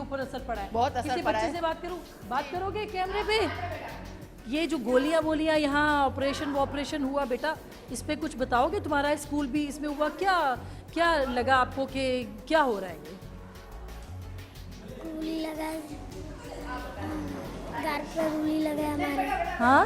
ऊपर असर पड़ा है? बहुत असर किसी पड़ा बच्चे है। से बात करोगे कैमरे पे? ये जो गोलियां यहाँ ऑपरेशन हुआ बेटा, इस पे कुछ बताओगे? तुम्हारा स्कूल भी इसमें हुआ, क्या लगा आपको कि क्या हो रहा है ये? गोली लगा, घर पे गोली लगा हमारे। हाँ,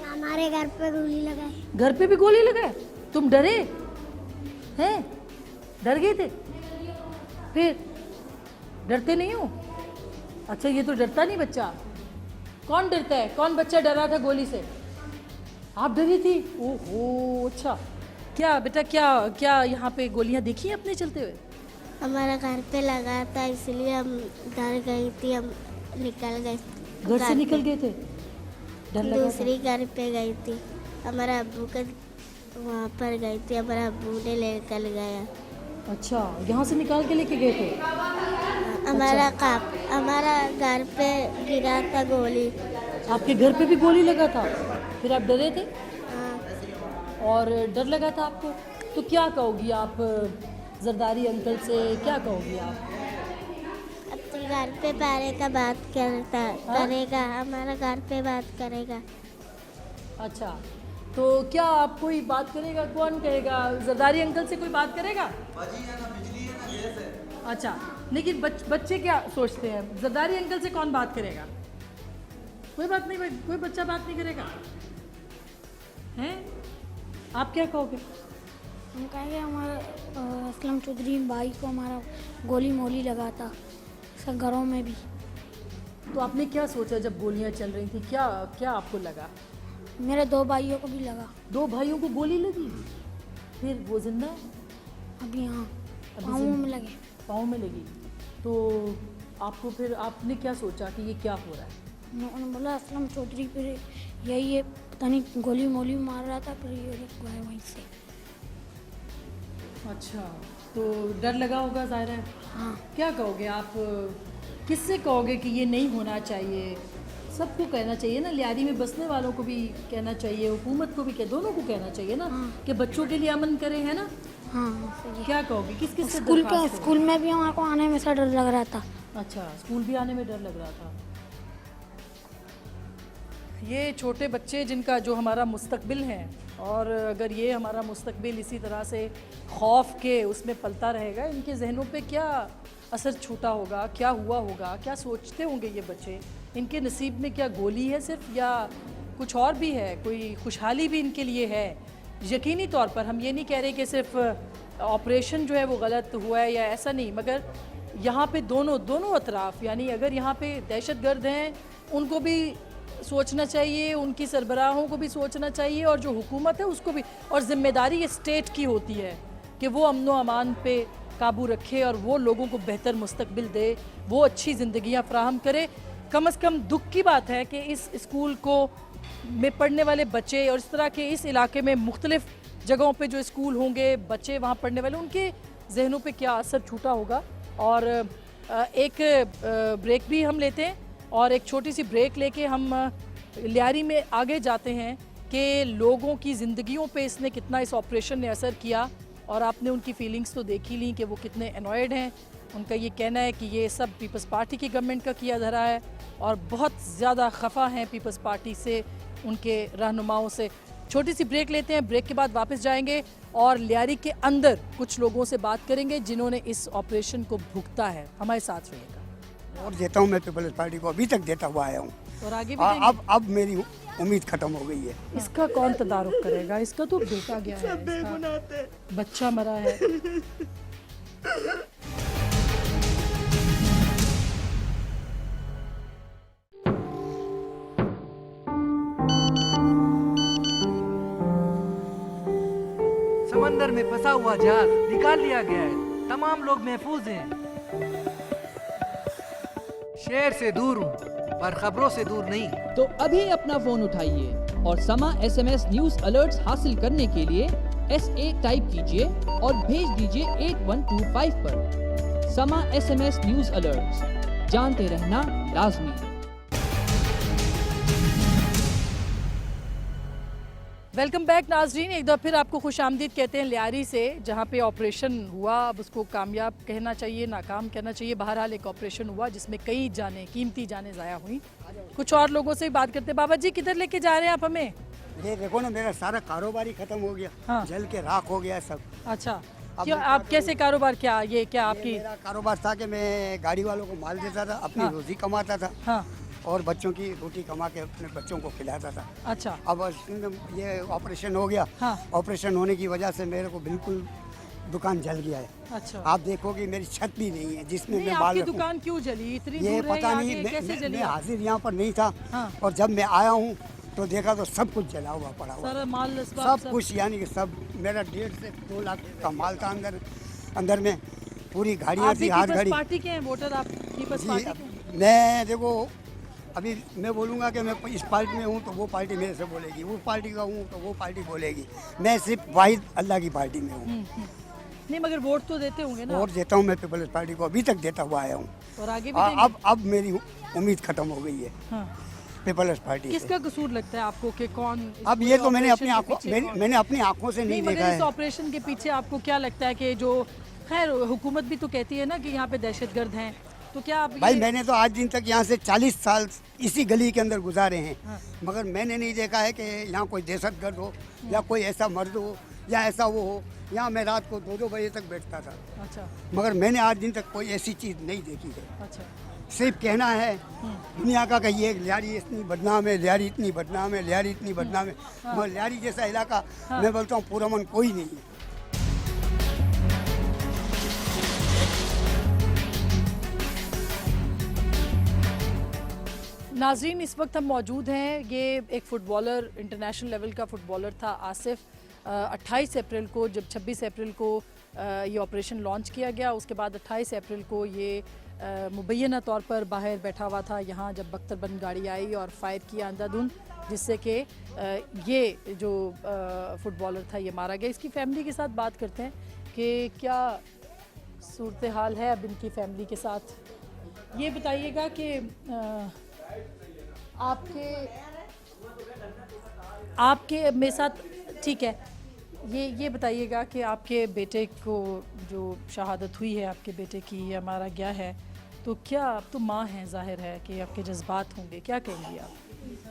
हमारे घर पे गोली लगा है। घर पे भी गोली लगा है? तुम डरे हैं? डर गए थे? फिर डरते नहीं हो? अच्छा, ये तो डरता नहीं बच्चा। कौन डरता है? कौन बच्चा डरा था गोली से? आप डरी थी? ओहो, अच्छा। क्या बेटा, क्या यहाँ पे गोलियाँ देखी हैं अपने चलते हुए? हमारा घर पे लगा था, इसलिए हम डर गई थी, हम निकल गए। घर से निकल गए थे? डर लगा था? दूसरी घर पे गई थी, हमारा अब्बू का वहाँ पर गई थी, हमारा अब्बू ने लेकर गया। अच्छा, यहाँ से निकाल के लेके गए थे? हमारा घर पे गिरा था गोली। आपके घर पे भी गोली लगा था? फिर आप डरे थे हाँ, और डर लगा था आपको? तो क्या कहोगी आप जरदारी अंकल से, क्या कहोगी आप? अपने घर पे पारे का बात करेगा, हमारा घर पे बात करेगा। अच्छा, तो क्या आप कोई बात करेगा? कौन करेगा? जरदारी अंकल से कोई बात करेगा? अच्छा, लेकिन बच्चे क्या सोचते हैं? जरदारी अंकल से कौन बात करेगा? कोई बात नहीं, कोई बच्चा बात नहीं करेगा। हैं? आप क्या कहोगे? हम कहेंगे हमारा असलम चौधरी भाई को हमारा गोली मोली लगा था, सब घरों में भी। तो आपने क्या सोचा जब गोलियां चल रही थी? क्या आपको लगा? मेरे 2 भाइयों को भी लगा। 2 भाइयों को गोली लगी? फिर वो जिंदा है? अभी यहाँ अभी पाँव जिंदा? में लगे। पाँव में लगी? तो आपको फिर आपने क्या सोचा कि ये क्या हो रहा है? उन्होंने बोला असलम चौधरी, फिर यही है, पता नहीं गोली मोली मार रहा था, फिर ये रुक गए वहीं से। अच्छा, तो डर लगा होगा ज़ाहिर है। हाँ, क्या कहोगे आप? किससे कहोगे कि ये नहीं होना चाहिए? सबको कहना चाहिए ना, लियारी में बसने वालों को भी कहना चाहिए, हुकूमत को भी दोनों को कहना चाहिए ना, कि बच्चों के लिए अमन करें, है ना? हाँ, सही है। क्या कहोगे? किस से स्कूल में भी हमारे को आने में सा डर लग रहा था। अच्छा, स्कूल भी आने में डर लग रहा था। ये छोटे बच्चे जिनका जो हमारा मुस्तकबिल है, और अगर ये हमारा मुस्तकबिल इसी तरह से खौफ के उसमें पलता रहेगा, इनके जहनों पे क्या असर छूटा होगा, क्या हुआ होगा, क्या सोचते होंगे ये बच्चे? इनके नसीब में क्या गोली है सिर्फ, या कुछ और भी है? कोई खुशहाली भी इनके लिए है? यकीनी तौर पर हम ये नहीं कह रहे कि सिर्फ ऑपरेशन जो है वो गलत हुआ है या ऐसा नहीं, मगर यहाँ पे दोनों अतराफ़, यानी अगर यहाँ पे दहशतगर्द हैं उनको भी सोचना चाहिए, उनकी सरबराहों को भी सोचना चाहिए, और जो हुकूमत है उसको भी, और ज़िम्मेदारी ये स्टेट की होती है कि वो अमन व अमान पे काबू रखे और वो लोगों को बेहतर मुस्तकबिल दे, वो अच्छी ज़िंदगियाँ फ्राहम करे। कम से कम दुख की बात है कि इस स्कूल को में पढ़ने वाले बच्चे, और इस तरह के इस इलाके में मुख्तलिफ जगहों पे जो स्कूल होंगे, बच्चे वहाँ पढ़ने वाले, उनके जहनों पे क्या असर छूटा होगा। और एक ब्रेक भी हम लेते हैं, और एक छोटी सी ब्रेक लेके हम लियारी में आगे जाते हैं कि लोगों की ज़िंदगियों पे इसने कितना, इस ऑपरेशन ने असर किया, और आपने उनकी फीलिंग्स तो देख ही ली कि वो कितने एनॉयड हैं। उनका ये कहना है कि ये सब पीपल्स पार्टी की गवर्नमेंट का किया धरा है, और बहुत ज़्यादा खफा हैं पीपल्स पार्टी से, उनके रहनुमाओं से। छोटी सी ब्रेक लेते हैं, ब्रेक के बाद वापस जाएंगे और लियारी के अंदर कुछ लोगों से बात करेंगे जिन्होंने इस ऑपरेशन को भुगता है। हमारे साथ रहिएगा। और देता हूँ मैं पीपल्स पार्टी को, अभी तक देता हुआ आया हूँ, और आगे भी अब मेरी उम्मीद खत्म हो गई है। इसका कौन तदारुक करेगा? इसका तो बेटा गया है, इसका बच्चा मरा है। समंदर में फंसा हुआ जहाज निकाल लिया गया है, तमाम लोग महफूज हैं। शहर से दूर हूँ पर खबरों से दूर नहीं। तो अभी अपना फोन उठाइए और समा SMS न्यूज अलर्ट्स हासिल करने के लिए SA टाइप कीजिए और भेज दीजिए 8125 पर। समा SMS न्यूज अलर्ट्स, जानते रहना लाजमी है। वेलकम बैक नाजरीन, एक बार फिर आपको खुश आमदीद कहते हैं लियारी से, जहाँ पे ऑपरेशन हुआ। अब उसको कामयाब कहना चाहिए, नाकाम कहना चाहिए, बहरहाल एक ऑपरेशन हुआ जिसमें कई जानें, कीमती जानें ज़ाया हुई। कुछ और लोगों से भी बात करते हैं। बाबा जी किधर लेके जा रहे हैं आप हमें? ये देखो ना, मेरा सारा कारोबार ही खत्म हो गया। हाँ। जल के राख हो गया सब। अच्छा, अब क्यों मैं आप कैसे कारोबार, क्या ये क्या ये आपकी? मेरा कारोबार था कि मैं गाड़ी वालों को माल देता था, अपनी हाँ। रोजी कमाता था हाँ, और बच्चों की रोटी कमा के अपने बच्चों को खिलाता था। अच्छा, अब ये ऑपरेशन हो गया। हाँ। ऑपरेशन होने की वजह से मेरे को बिल्कुल दुकान जल गया है। अच्छा। आप देखोगे मेरी छत भी नहीं है जिसमें नहीं, मैं बाल आपकी रखूं। दुकान क्यों जली? इतनी ये दूर है पता यहाँ नहीं, के, कैसे जली? मैं हाजिर यहाँ पर नहीं था। हाँ। और जब मैं आया हूँ तो देखा तो सब कुछ जला हुआ पड़ा हुआ, सारा माल असबाब सब कुछ, यानी कि सब। मेरा 1.5 से 2 लाख का माल था अंदर में। पूरी गाड़ियाँ आप थी, भी हाथ पीपल्स गाड़ी। पार्टी के हैं वोटर? आप पीपल्स जी, पार्टी के हैं? मैं देखो, अभी मैं बोलूँगा कि मैं इस पार्टी में हूँ तो वो पार्टी मेरे से बोलेगी, उस पार्टी का हूँ तो वो पार्टी बोलेगी। मैं सिर्फ वाहिद अल्लाह की पार्टी में हूँ। नहीं, मगर वोट तो देते होंगे ना? वोट देता हूँ मैं पीपल्स पार्टी को, अभी तक देता हुआ आया हूँ। और आगे भी देंगे? अब मेरी उम्मीद खत्म हो गई है हाँ। पीपल्स पार्टी से। किसका कसूर लगता है आपको कि कौन इस अब पूरे ये तो मैंने ऑपरेशन अपनी के आंखों पीछे कौन? मैंने अपनी आंखों से नहीं देखा मगर इस है। ऑपरेशन के पीछे आपको क्या लगता है कि जो, खैर हुकूमत भी तो कहती है ना कि यहाँ पे दहशतगर्द हैं, तो क्या आप भाई ये- मैंने तो आज दिन तक यहाँ से 40 साल इसी गली के अंदर गुजारे हैं। हाँ। मगर मैंने नहीं देखा है कि यहाँ कोई दहशतगर्द हो या कोई ऐसा मर्द हो या ऐसा वो हो। यहाँ मैं रात को 2-2 बजे तक बैठता था, अच्छा, मगर मैंने आज दिन तक कोई ऐसी चीज़ नहीं देखी है। अच्छा, सिर्फ कहना है दुनिया का कि ये लियारी इतनी बदनाम है, लियारी इतनी बदनाम है, लियारी इतनी बदनाम है। मगर लियारी जैसा इलाका मैं बोलता हूँ पूरा मन कोई नहीं है। नाजरीन इस वक्त हम मौजूद हैं, ये एक फ़ुटबॉलर, इंटरनेशनल लेवल का फ़ुटबॉलर था आसिफ। 28 अप्रैल को, जब 26 अप्रैल को ये ऑपरेशन लॉन्च किया गया, उसके बाद 28 अप्रैल को ये मुबैना तौर पर बाहर बैठा हुआ था यहाँ, जब बख्तरबंद गाड़ी आई और फायर किया अंधाधुंध, जिससे कि ये जो फ़ुटबॉलर था ये मारा गया। इसकी फैमिली के साथ बात करते हैं कि क्या सूरत हाल है अब इनकी फैमिली के साथ। ये बताइएगा कि आपके मेरे साथ, ठीक है, ये बताइएगा कि आपके बेटे को जो शहादत हुई है आपके बेटे की, ये हमारा गया है, तो क्या आप तो माँ हैं, जाहिर है कि आपके जज्बात होंगे, क्या कहेंगी आप?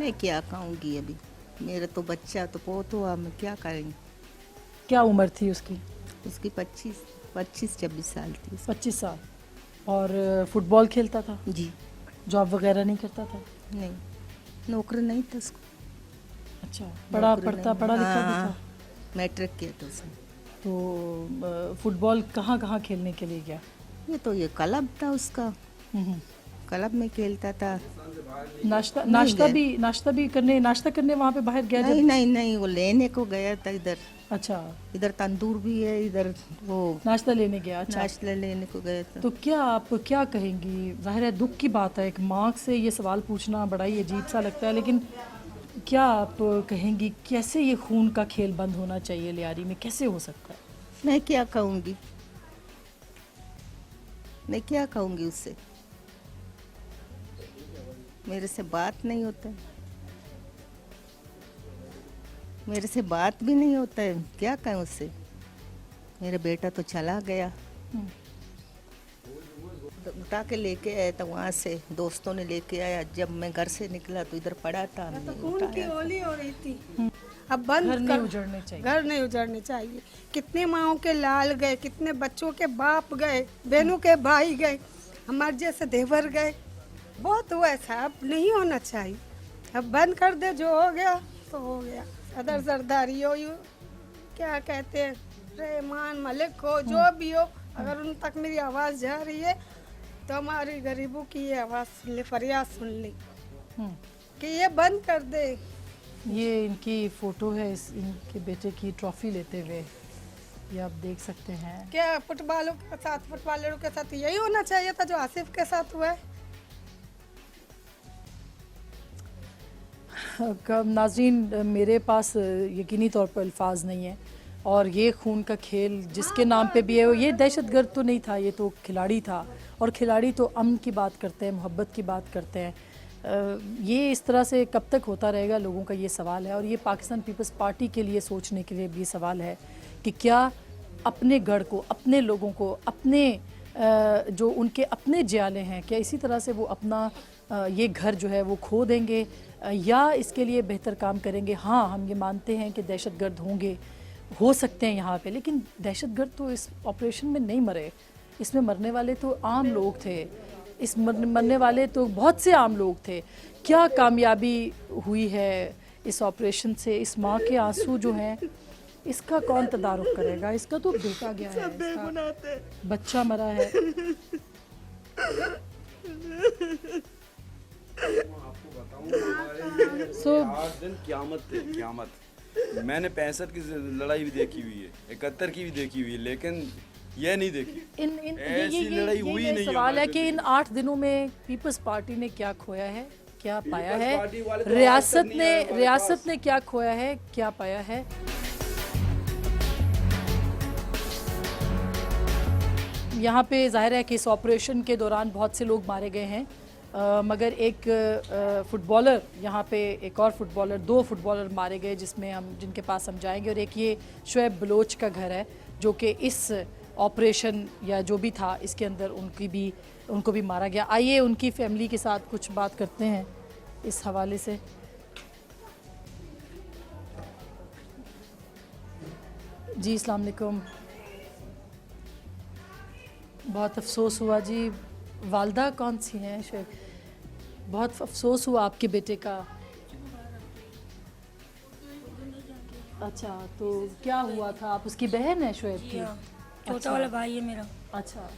मैं क्या कहूँगी, अभी मेरा तो बच्चा तो बहुत हुआ, मैं क्या करेंगे। क्या उम्र थी उसकी? उसकी 25-26 साल थी। 25 साल। और फुटबॉल खेलता था? जी जॉब वगैरह नहीं करता था? नहीं, नौकरी नहीं था उसको। अच्छा, नौकरी नहीं। पढ़ा लिखा भी हाँ, था? मैट्रिक किया था उसने। तो फुटबॉल कहाँ कहाँ खेलने के लिए गया? ये तो ये क्लब था उसका, क्लब में खेलता था। नाश्ता करने वहाँ पे बाहर गया? नहीं, वो लेने को गया था इधर। अच्छा, इधर तंदूर भी है, इधर वो नाश्ता लेने गया। अच्छा, नाश्ता लेने को गया था। तो क्या आप क्या कहेंगी? जाहिर है दुख की बात है, एक माँ से ये सवाल पूछना बड़ा ही अजीब सा लगता है, लेकिन क्या आप कहेंगी कैसे ये खून का खेल बंद होना चाहिए लियारी में, कैसे हो सकता है? मैं क्या कहूँगी, मैं क्या कहूँगी उससे, मेरे से बात नहीं होता है, मेरे से बात भी नहीं होता है, क्या कहूँ उससे। मेरा बेटा तो चला गया, उठा के लेके आया था वहाँ से, दोस्तों ने लेके आया। जब मैं घर से निकला तो इधर पड़ा था, हमने खून की उठाया। होली हो रही थी। अब बंद घर नहीं कर, उजड़ने चाहिए। घर नहीं उजड़ने चाहिए। कितने माओं के लाल गए, कितने बच्चों के बाप गए, बहनों के भाई गए, हमारे जैसे देवर गए, बहुत हुआ ऐसा। अब नहीं होना चाहिए, अब बंद कर दे, जो हो गया तो हो गया। सदर सरदारी हो, यू क्या कहते हैं, रहमान मलिक हो, जो भी हो, अगर उन तक मेरी आवाज़ जा रही है तो हमारी गरीबों की ये आवाज़ सुन ले, फरियाद सुन ले कि ये बंद कर दे। ये इनकी फ़ोटो है, इनके बेटे की ट्रॉफी लेते हुए, ये आप देख सकते हैं। क्या फुटबॉलों के साथ, फुटबॉलरों के साथ यही होना चाहिए था जो आसिफ के साथ हुआ है? नाज़रीन, मेरे पास यकीनी तौर पर अल्फाज नहीं है, और ये खून का खेल जिसके नाम पे भी है, ये दहशतगर्द तो नहीं था, ये तो खिलाड़ी था, और खिलाड़ी तो अमन की बात करते हैं, मोहब्बत की बात करते हैं। ये इस तरह से कब तक होता रहेगा, लोगों का ये सवाल है। और ये पाकिस्तान पीपल्स पार्टी के लिए सोचने के लिए भी सवाल है कि क्या अपने गढ़ को, अपने लोगों को, अपने जो उनके अपने जियाले हैं, क्या इसी तरह से वो अपना ये घर जो है वो खो देंगे या इसके लिए बेहतर काम करेंगे। हाँ, हम ये मानते हैं कि दहशतगर्द होंगे, हो सकते हैं यहाँ पे, लेकिन दहशतगर्द तो इस ऑपरेशन में नहीं मरे। इसमें मरने वाले तो आम लोग थे, इस मरने वाले तो बहुत से आम लोग थे। क्या कामयाबी हुई है इस ऑपरेशन से? इस माँ के आंसू जो हैं, इसका कौन तदारुक करेगा? इसका तो बेटा गया है, इसका बच्चा मरा है। So, 8 दिन क़यामत थे, क़यामत। मैंने 65 की लड़ाई भी देखी हुई है, 71 की भी देखी हुई है, लेकिन ये नहीं देखी। ऐसी लड़ाई हुई नहीं। सवाल है कि इन 8 दिनों में पीपल्स पार्टी ने क्या खोया है, क्या पाया है? रियासत ने क्या खोया है, क्या पाया है? यहाँ पे जाहिर है कि इस ऑपरेशन के दौरान बहुत से लोग मारे गए हैं, मगर एक फुटबॉलर यहाँ पे, एक और फुटबॉलर, 2 फुटबॉलर मारे गए जिनके पास हम जाएंगे। और एक ये शुएब बलोच का घर है जो कि इस ऑपरेशन या जो भी था इसके अंदर उनको भी मारा गया। आइए उनकी फैमिली के साथ कुछ बात करते हैं इस हवाले से। जी अस्सलाम वालेकुम। बहुत अफसोस हुआ जी। वालदा कौन सी हैं शुएब? बहुत अफसोस हुआ आपके बेटे का। अच्छा, तो क्या हुआ था? आप उसकी बहन है शुएब की? छोटा वाला भाई है मेरा। अच्छा,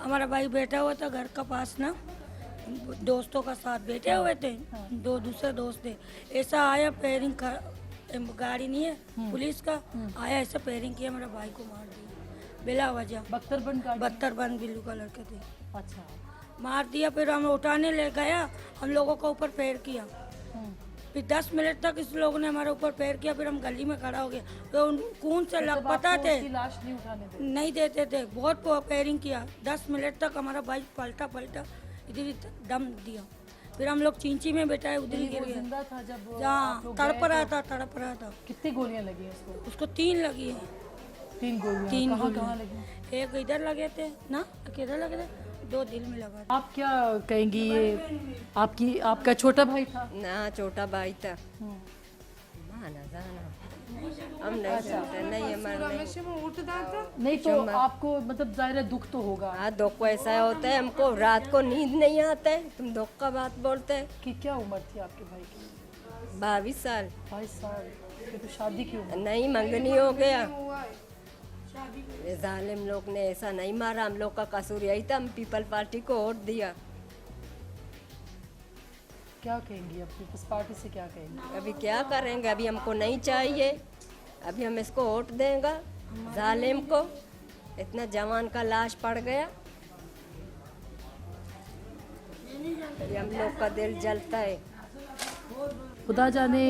हमारा भाई बैठा हुआ था घर का पास ना, दोस्तों का साथ बैठे हुए थे। 2 दूसरे दोस्त थे। ऐसा आया, फायरिंग, गाड़ी नहीं है पुलिस का, आया ऐसा फायरिंग किया, मेरा भाई को मार दिया बिला वजह। बख्तरबंद ब्लू कलर के थे। अच्छा, मार दिया। फिर हम उठाने ले गया, हम लोगों का ऊपर पैर किया। फिर 10 मिनट तक इस लोगों ने हमारे ऊपर पैर किया। फिर हम गली में खड़ा हो गए तो खून से लपटा थे, लाश नहीं उठाने देते? नहीं देते थे। बहुत पैरिंग किया। 10 मिनट तक हमारा भाई पलटा इधर दम दिया। फिर हम लोग चिंची में बैठाए, उधर ही गिर गया। जिंदा था जब जहाँ तड़प रहा था। कितनी गोलियां लगी उसको 3 लगी है। 3 गोलियां। 3 कहाँ लगी? एक इधर लगे थे ना, किधर लगे थे, 2 दिल में लगा था। आप क्या कहेंगी? ये आपका छोटा भाई था? ना, छोटा भाई था। हम नहीं जानते, नहीं हमारे नहीं तो आपको मतलब जाहिर है दुख तो होगा। हाँ, दुख को ऐसा होता है, हमको रात को नींद नहीं आता है, तुम दुख का बात बोलते हैं। कि क्या उम्र थी आपके भाई की? 22 साल। 22 साल? ये तो शादी की उम्र। नहीं, मंगनी हो गया। ये जालिम लोग ने ऐसा नहीं मारा, हम लोग का कसूर यही था, हम पीपल पार्टी को वोट दिया। क्या कहेंगी अब पीपल्स पार्टी से? क्या कहेंगी? अभी क्या करेंगे? अभी हमको नहीं चाहिए, अभी हम इसको वोट देंगे जालिम को। इतना जवान का लाश पड़ गया, अभी हम लोग का दिल जलता है। खुदा जाने,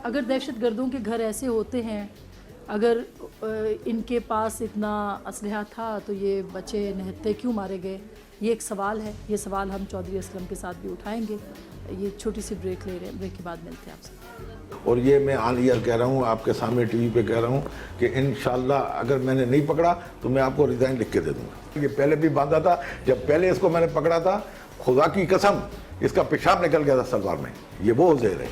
अगर दहशतगर्दों के घर ऐसे होते हैं, अगर इनके पास इतना असलहा था तो ये बच्चे निहत्थे क्यों मारे गए? ये एक सवाल है। ये सवाल हम चौधरी असलम के साथ भी उठाएंगे। ये छोटी सी ब्रेक ले रहे हैं, ब्रेक के बाद मिलते हैं आपसे। और ये मैं ऑन ईयर कह रहा हूँ, आपके सामने टीवी पे कह रहा हूँ कि इंशाल्लाह अगर मैंने नहीं पकड़ा तो मैं आपको रिजाइन लिख के दे दूँगा। ये पहले भी बांधा था, जब पहले इसको मैंने पकड़ा था, खुदा की कसम इसका पेशाब निकल गया था सलवार में। ये वो जेर है।